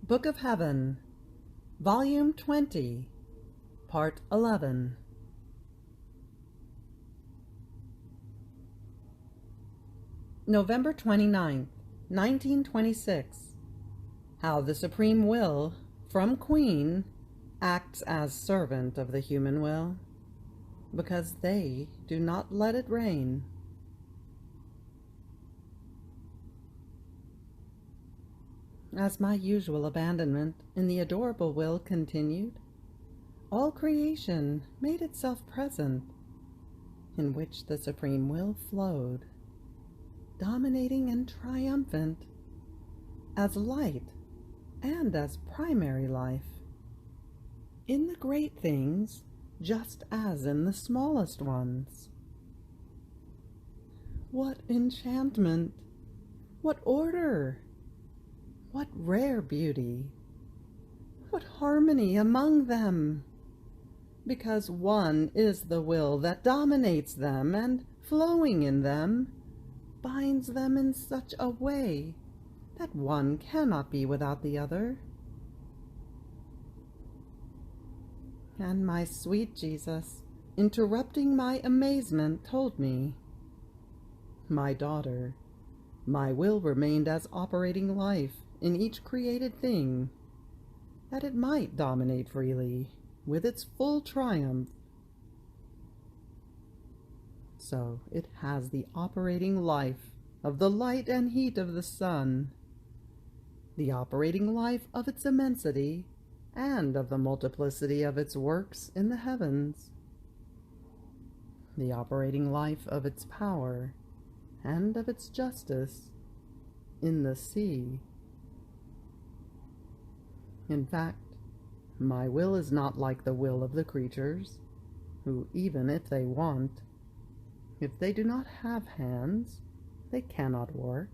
Book of Heaven, Volume 20, Part 11. November 29th, 1926. How the Supreme Will, from Queen, acts as servant of the human will, because they do not let it reign. As my usual abandonment in the adorable will continued, all creation made itself present, in which the Supreme Will flowed, dominating and triumphant, as light and as primary life, in the great things just as in the smallest ones. What enchantment! What order! What rare beauty! What harmony among them! Because one is the will that dominates them, and flowing in them, binds them in such a way that one cannot be without the other. And my sweet Jesus, interrupting my amazement, told me, "My daughter, my will remained as operating life in each created thing, that it might dominate freely, with its full triumph. So it has the operating life of the light and heat of the sun, the operating life of its immensity, and of the multiplicity of its works in the heavens, the operating life of its power, and of its justice in the sea. In fact, my will is not like the will of the creatures, who, even if they want, if they do not have hands, they cannot work.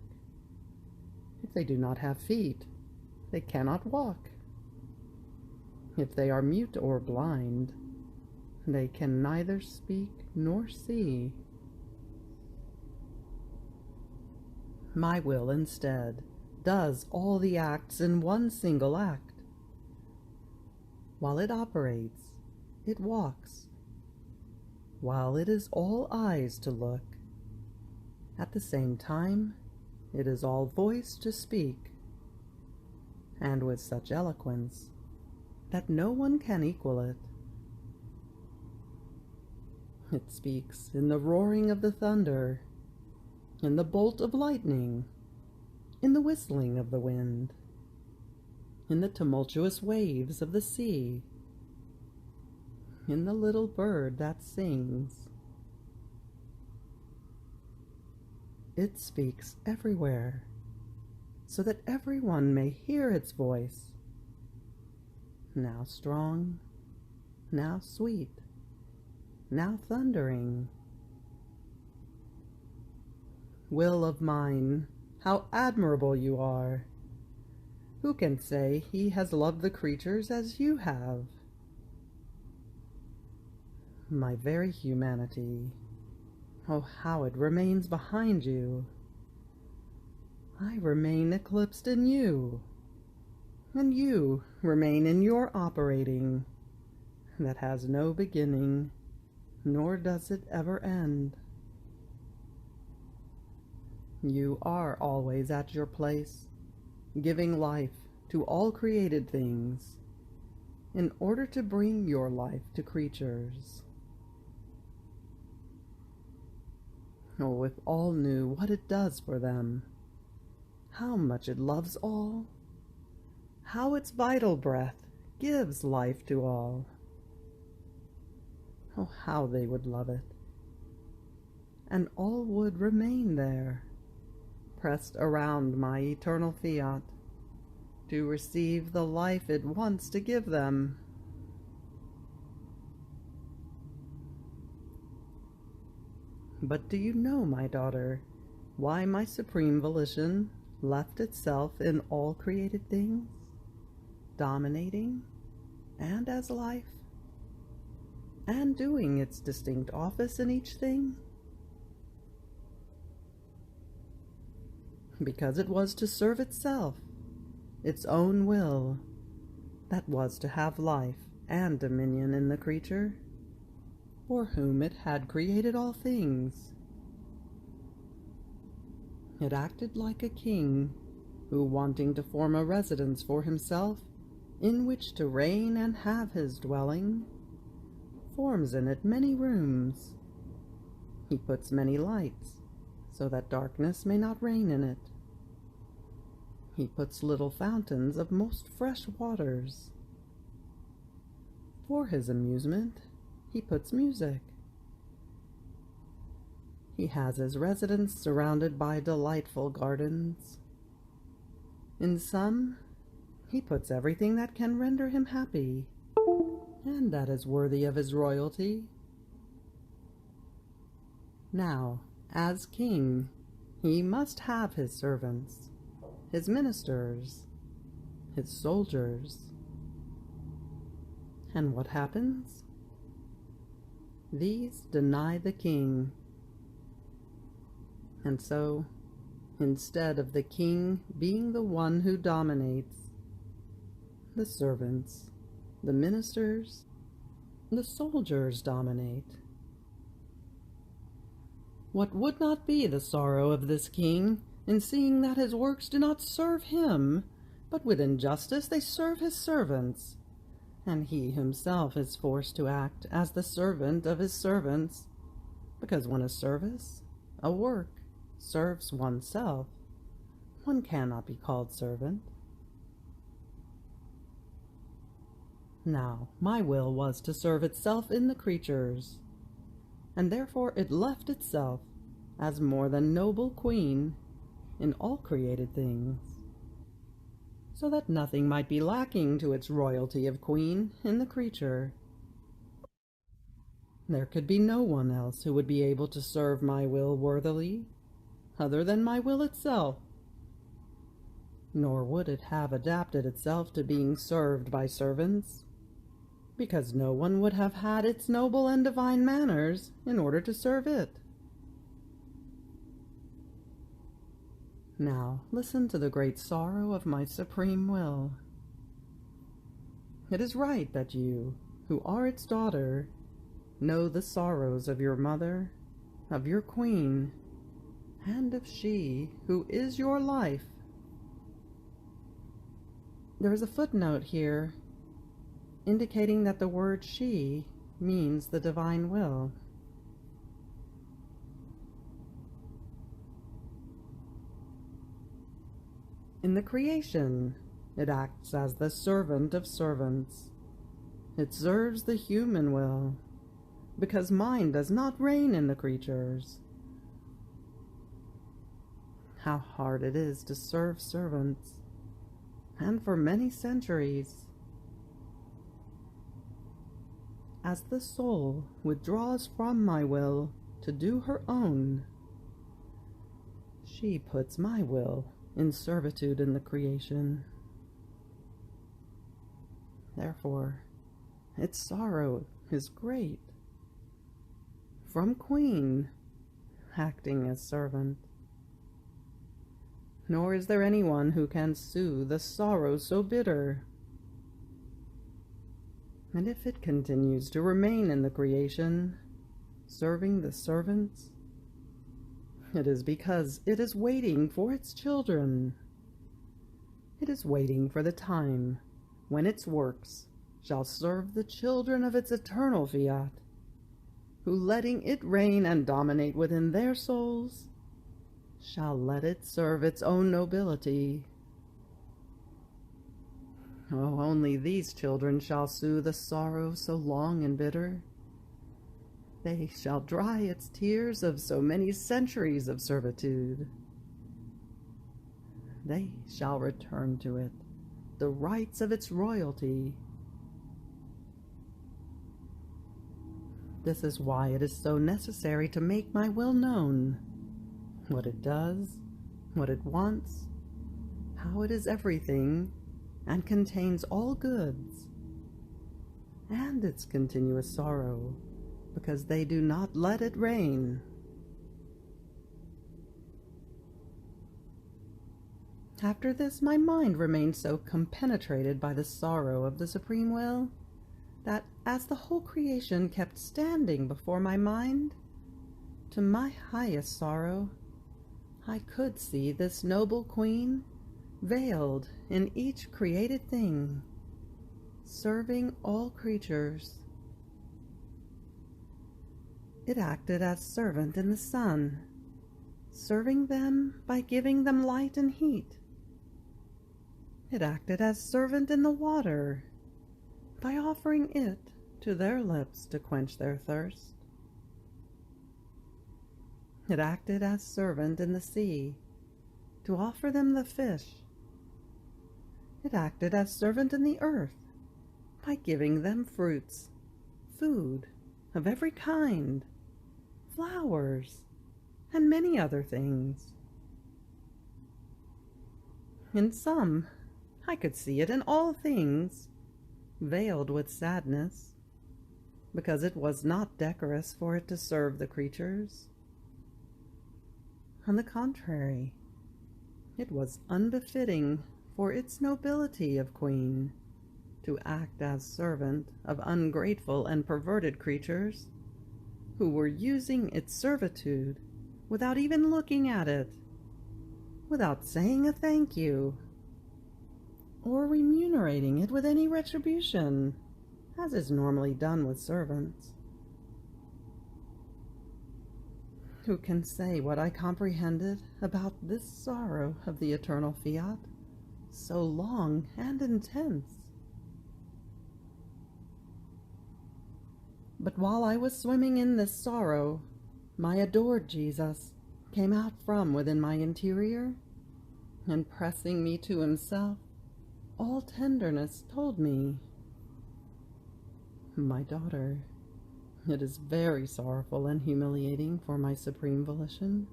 If they do not have feet, they cannot walk. If they are mute or blind, they can neither speak nor see. My will, instead, does all the acts in one single act. While it operates, it walks. While it is all eyes to look, at the same time, it is all voice to speak, and with such eloquence that no one can equal it. It speaks in the roaring of the thunder, in the bolt of lightning, in the whistling of the wind, in the tumultuous waves of the sea, in the little bird that sings. It speaks everywhere, so that everyone may hear its voice, now strong, now sweet, now thundering. Will of mine, how admirable you are! Who can say he has loved the creatures as you have? My very humanity, oh, how it remains behind you! I remain eclipsed in you, and you remain in your operating, that has no beginning, nor does it ever end. You are always at your place, giving life to all created things, in order to bring your life to creatures. Oh, if all knew what it does for them, how much it loves all, how its vital breath gives life to all. Oh, how they would love it, and all would remain there, pressed around my eternal Fiat, to receive the life it wants to give them. But do you know, my daughter, why my supreme volition left itself in all created things, dominating, and as life, and doing its distinct office in each thing? Because it was to serve itself, its own will, that was to have life and dominion in the creature, for whom it had created all things. It acted like a king, who, wanting to form a residence for himself, in which to reign and have his dwelling, forms in it many rooms. He puts many lights, so that darkness may not reign in it. He puts little fountains of most fresh waters. For his amusement, he puts music. He has his residence surrounded by delightful gardens. In some, he puts everything that can render him happy, and that is worthy of his royalty. Now, as king, he must have his servants, his ministers, his soldiers. And what happens? These deny the king. And so, instead of the king being the one who dominates, the servants, the ministers, the soldiers dominate. What would not be the sorrow of this king in seeing that his works do not serve him, but with injustice they serve his servants, and he himself is forced to act as the servant of his servants, because when a service, a work, serves oneself, one cannot be called servant. Now, my will was to serve itself in the creatures, and therefore it left itself as more than noble queen in all created things, so that nothing might be lacking to its royalty of queen in the creature. There could be no one else who would be able to serve my will worthily, other than my will itself, nor would it have adapted itself to being served by servants, because no one would have had its noble and divine manners in order to serve it. Now, listen to the great sorrow of my supreme will. It is right that you, who are its daughter, know the sorrows of your mother, of your queen, and of she who is your life. There is a footnote here indicating that the word she means the divine will. In the creation, it acts as the servant of servants. It serves the human will, because mine does not reign in the creatures. How hard it is to serve servants, and for many centuries. As the soul withdraws from my will to do her own, she puts my will in servitude in the creation. Therefore, its sorrow is great. From queen, acting as servant. Nor is there anyone who can soothe the sorrow so bitter. And if it continues to remain in the creation, serving the servants, it is because it is waiting for its children. It is waiting for the time when its works shall serve the children of its eternal Fiat, who, letting it reign and dominate within their souls, shall let it serve its own nobility. Oh, only these children shall soothe the sorrow so long and bitter. They shall dry its tears of so many centuries of servitude. They shall return to it the rights of its royalty. This is why it is so necessary to make my will known, what it does, what it wants, how it is everything, and contains all goods, and its continuous sorrow, because they do not let it reign. After this, my mind remained so compenetrated by the sorrow of the Supreme Will that, as the whole creation kept standing before my mind, to my highest sorrow, I could see this noble queen, veiled in each created thing, serving all creatures. It acted as servant in the sun, serving them by giving them light and heat. It acted as servant in the water, by offering it to their lips to quench their thirst. It acted as servant in the sea, to offer them the fish. It acted as servant in the earth, by giving them fruits, food of every kind, flowers, and many other things. In some, I could see it in all things, veiled with sadness, because it was not decorous for it to serve the creatures. On the contrary, it was unbefitting for its nobility of queen to act as servant of ungrateful and perverted creatures who were using its servitude without even looking at it, without saying a thank you, or remunerating it with any retribution, as is normally done with servants. Who can say what I comprehended about this sorrow of the eternal Fiat, so long and intense? But while I was swimming in this sorrow, my adored Jesus came out from within my interior, and pressing me to himself, all tenderness told me, "My daughter, it is very sorrowful and humiliating for my supreme volition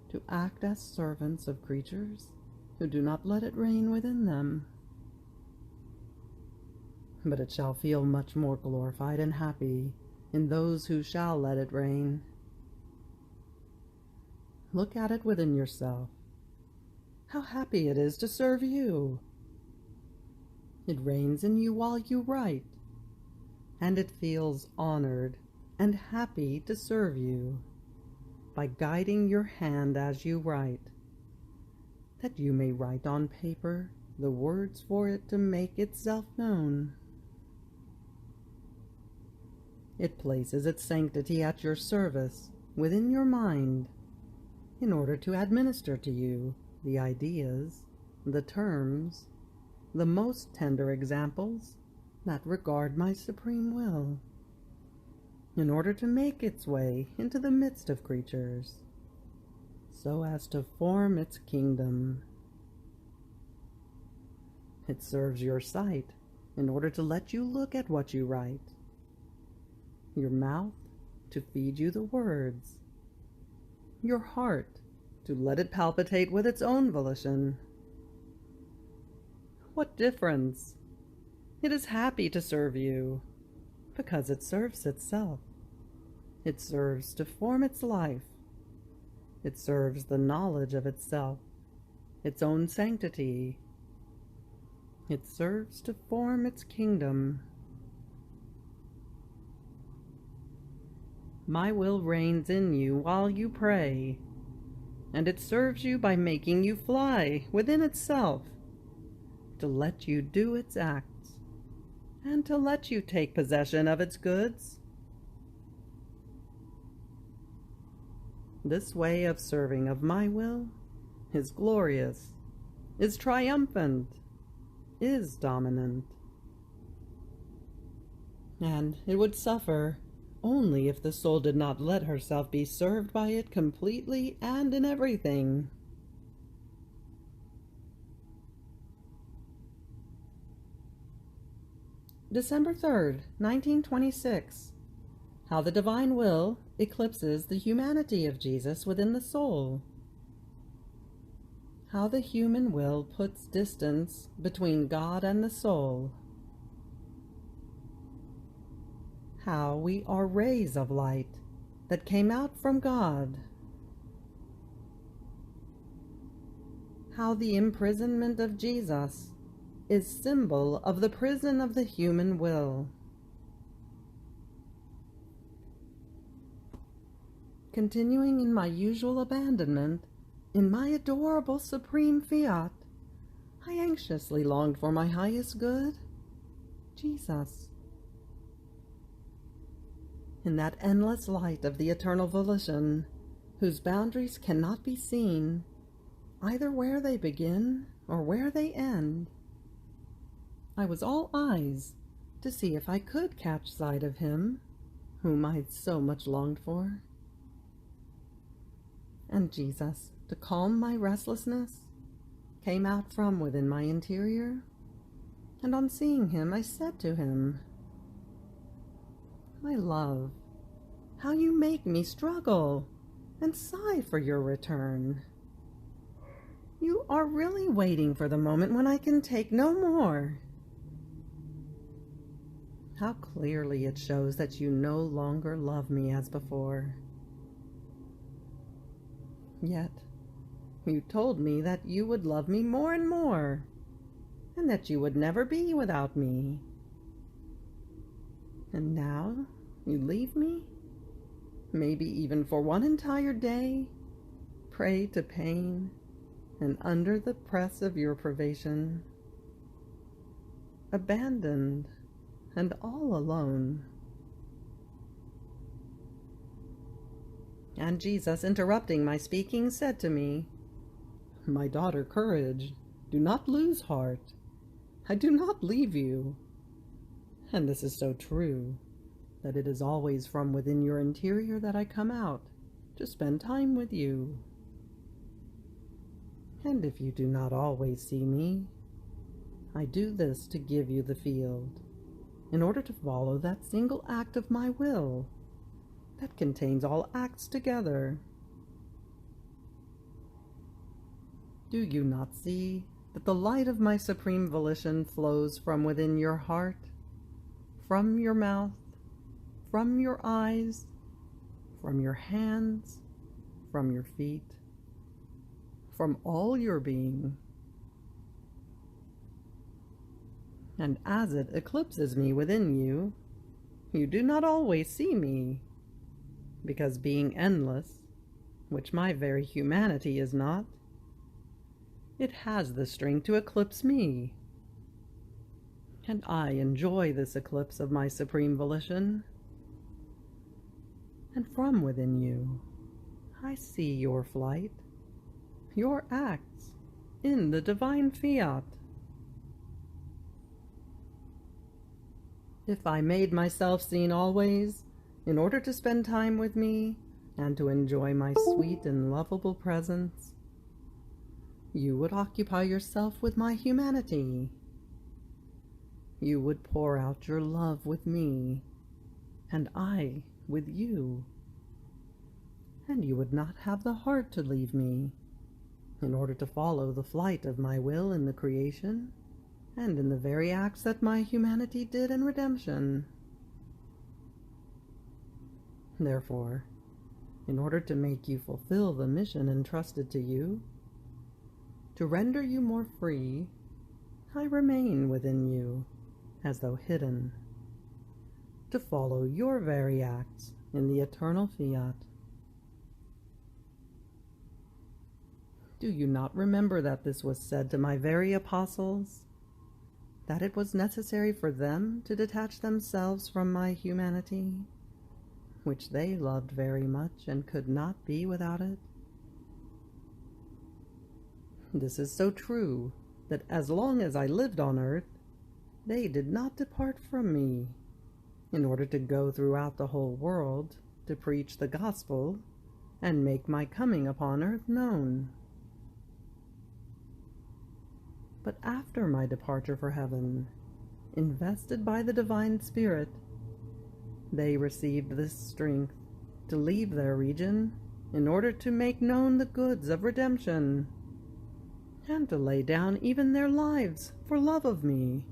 to act as servants of creatures who do not let it reign within them. But it shall feel much more glorified and happy in those who shall let it reign. Look at it within yourself. How happy it is to serve you! It reigns in you while you write, and it feels honored and happy to serve you by guiding your hand as you write, that you may write on paper the words for it to make itself known. It places its sanctity at your service within your mind in order to administer to you the ideas, the terms, the most tender examples that regard my supreme will, in order to make its way into the midst of creatures, so as to form its kingdom. It serves your sight in order to let you look at what you write, your mouth to feed you the words, your heart to let it palpitate with its own volition. What difference? It is happy to serve you, because it serves itself. It serves to form its life. It serves the knowledge of itself, its own sanctity. It serves to form its kingdom. My will reigns in you while you pray, and it serves you by making you fly within itself, to let you do its acts, and to let you take possession of its goods. This way of serving of my will is glorious, is triumphant, is dominant. And it would suffer only if the soul did not let herself be served by it completely and in everything. December 3rd, 1926. How the divine will eclipses the humanity of Jesus within the soul. How the human will puts distance between God and the soul. How we are rays of light that came out from God. how the imprisonment of Jesus is symbol of the prison of the human will. Continuing in my usual abandonment, in my adorable supreme Fiat, I anxiously longed for my highest good, Jesus. In that endless light of the eternal volition, whose boundaries cannot be seen, either where they begin or where they end, I was all eyes to see if I could catch sight of him whom I had so much longed for. And Jesus, to calm my restlessness, came out from within my interior, and on seeing him I said to him, "My love, how you make me struggle and sigh for your return. You are really waiting for the moment when I can take no more. How clearly it shows that you no longer love me as before. Yet, you told me that you would love me more and more, and that you would never be without me. And now you leave me, maybe even for one entire day, prey to pain and under the press of your privation, abandoned and all alone." And Jesus, interrupting my speaking, said to me, "My daughter, courage, do not lose heart. I do not leave you. And this is so true, that it is always from within your interior that I come out to spend time with you. And if you do not always see me, I do this to give you the field, in order to follow that single act of my will that contains all acts together. Do you not see that the light of my supreme volition flows from within your heart, from your mouth, from your eyes, from your hands, from your feet, from all your being? And as it eclipses me within you, you do not always see me, because being endless, which my very humanity is not, it has the strength to eclipse me. And I enjoy this eclipse of my supreme volition. And from within you, I see your flight, your acts in the divine Fiat. If I made myself seen always, in order to spend time with me and to enjoy my sweet and lovable presence, you would occupy yourself with my humanity. You would pour out your love with me, and I with you. And you would not have the heart to leave me, in order to follow the flight of my will in the creation, and in the very acts that my humanity did in redemption. Therefore, in order to make you fulfill the mission entrusted to you, to render you more free, I remain within you, as though hidden, to follow your very acts in the eternal Fiat. Do you not remember that this was said to my very apostles, that it was necessary for them to detach themselves from my humanity, which they loved very much and could not be without it? This is so true that as long as I lived on earth, they did not depart from me, in order to go throughout the whole world to preach the gospel and make my coming upon earth known. But after my departure for heaven, invested by the divine Spirit, they received this strength to leave their region in order to make known the goods of redemption, and to lay down even their lives for love of me.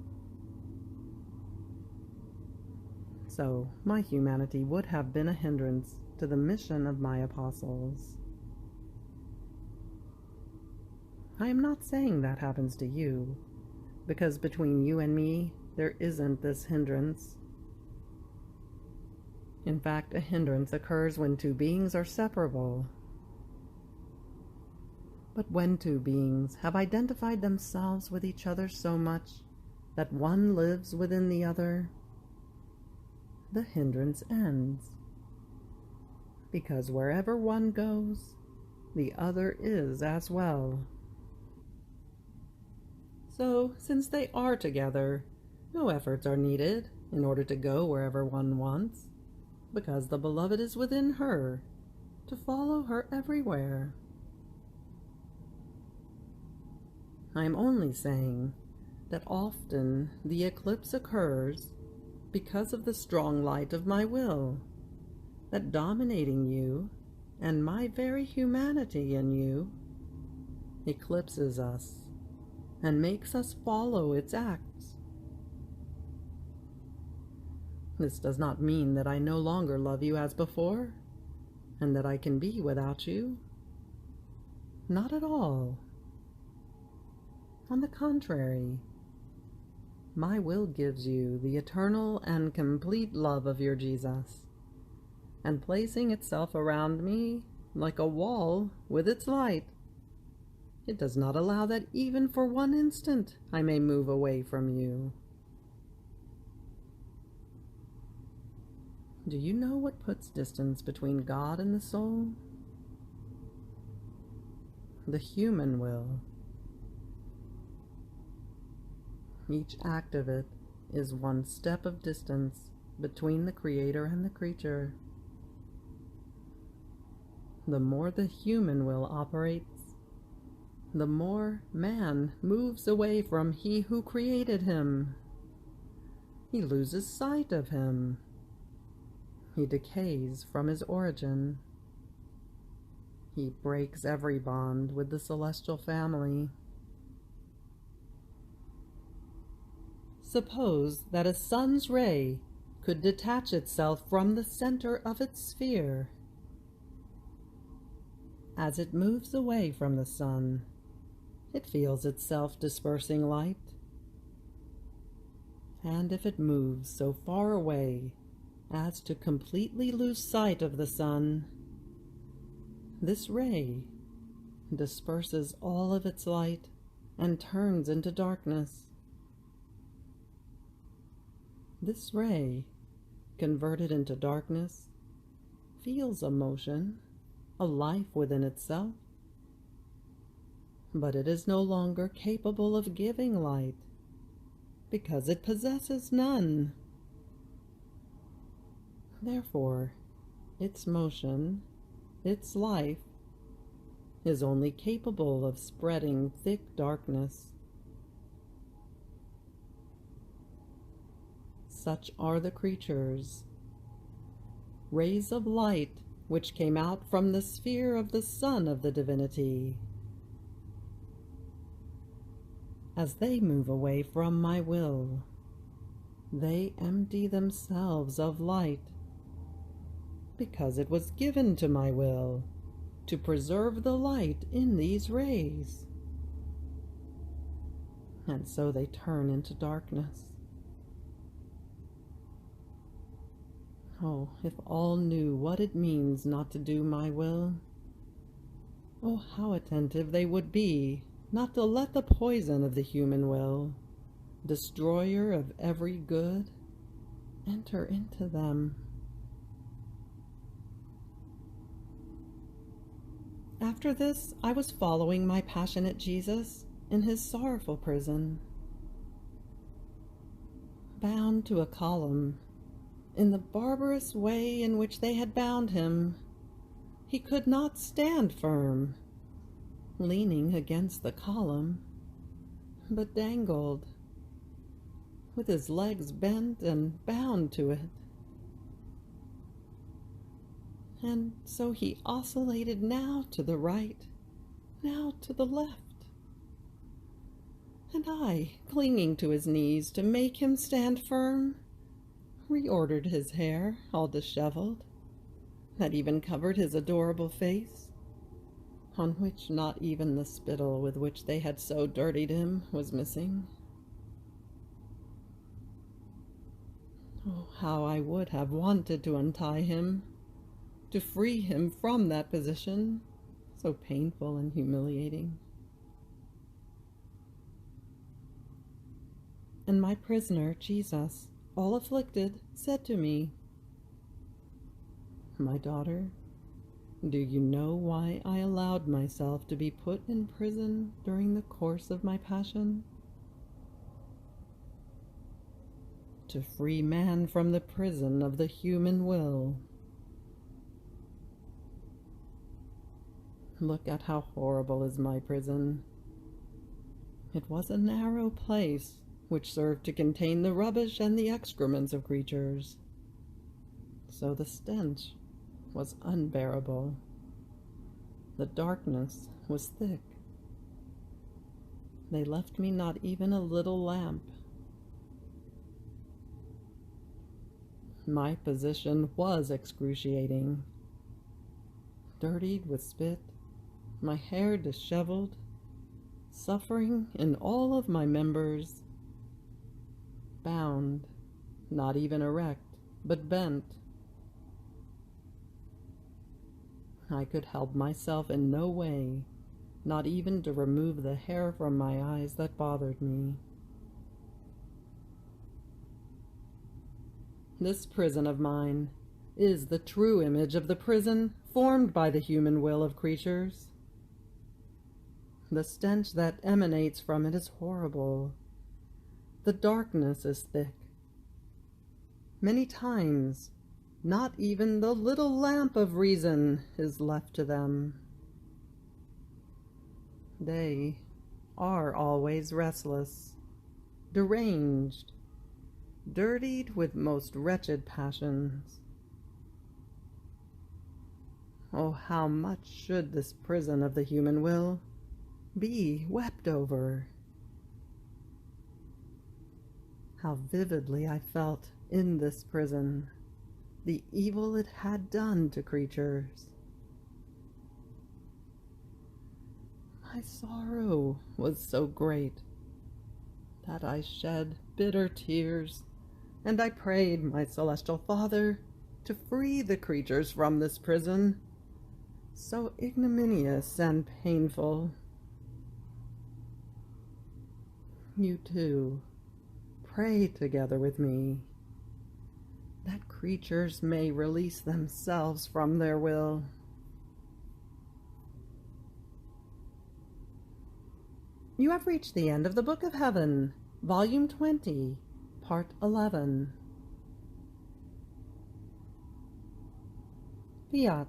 So my humanity would have been a hindrance to the mission of my apostles. I am not saying that happens to you, because between you and me, there isn't this hindrance. In fact, a hindrance occurs when two beings are separable. But when two beings have identified themselves with each other so much that one lives within the other, the hindrance ends. Because wherever one goes, the other is as well. So, since they are together, no efforts are needed in order to go wherever one wants, because the beloved is within her, to follow her everywhere. I am only saying that often the eclipse occurs because of the strong light of my will, that dominating you and my very humanity in you eclipses us and makes us follow its acts. This does not mean that I no longer love you as before, and that I can be without you. Not at all. On the contrary, my will gives you the eternal and complete love of your Jesus, and placing itself around me like a wall with its light, it does not allow that even for one instant I may move away from you. Do you know what puts distance between God and the soul? The human will. Each act of it is one step of distance between the Creator and the creature. The more the human will operates, the more man moves away from He who created him. He loses sight of Him. He decays from His origin. He breaks every bond with the celestial family. Suppose that a sun's ray could detach itself from the center of its sphere. As it moves away from the sun, it feels itself dispersing light. And if it moves so far away as to completely lose sight of the sun, this ray disperses all of its light and turns into darkness. This ray, converted into darkness, feels a motion, a life within itself, but it is no longer capable of giving light, because it possesses none. Therefore, its motion, its life, is only capable of spreading thick darkness. Such are the creatures, rays of light which came out from the sphere of the Son of the Divinity. As they move away from my will, they empty themselves of light, because it was given to my will to preserve the light in these rays. And so they turn into darkness. Oh, if all knew what it means not to do my will, oh, how attentive they would be not to let the poison of the human will, destroyer of every good, enter into them. After this, I was following my passionate Jesus in His sorrowful prison, bound to a column. In the barbarous way in which they had bound Him, He could not stand firm, leaning against the column, but dangled, with his legs bent and bound to it. And so he oscillated now to the right, now to the left. And I, clinging to his knees to make him stand firm, reordered his hair, all disheveled, that even covered his adorable face, on which not even the spittle with which they had so dirtied him was missing. Oh, how I would have wanted to untie him, to free him from that position, so painful and humiliating. And my prisoner, Jesus, all afflicted, said to me, "My daughter, do you know why I allowed myself to be put in prison during the course of my passion? To free man from the prison of the human will. Look at how horrible is my prison. It was a narrow place which served to contain the rubbish and the excrements of creatures. So the stench was unbearable. The darkness was thick. They left me not even a little lamp. My position was excruciating. Dirtied with spit, my hair disheveled, suffering in all of my members, bound, not even erect, but bent. I could help myself in no way, not even to remove the hair from my eyes that bothered me. This prison of mine is the true image of the prison formed by the human will of creatures. The stench that emanates from it is horrible. The darkness is thick. Many times, not even the little lamp of reason is left to them. They are always restless, deranged, dirtied with most wretched passions. Oh, how much should this prison of the human will be wept over! How vividly I felt in this prison the evil it had done to creatures. My sorrow was so great that I shed bitter tears, and I prayed my celestial Father to free the creatures from this prison, so ignominious and painful. You too, pray together with me, that creatures may release themselves from their will. You have reached the end of the Book of Heaven, Volume 20, Part 11. Fiat.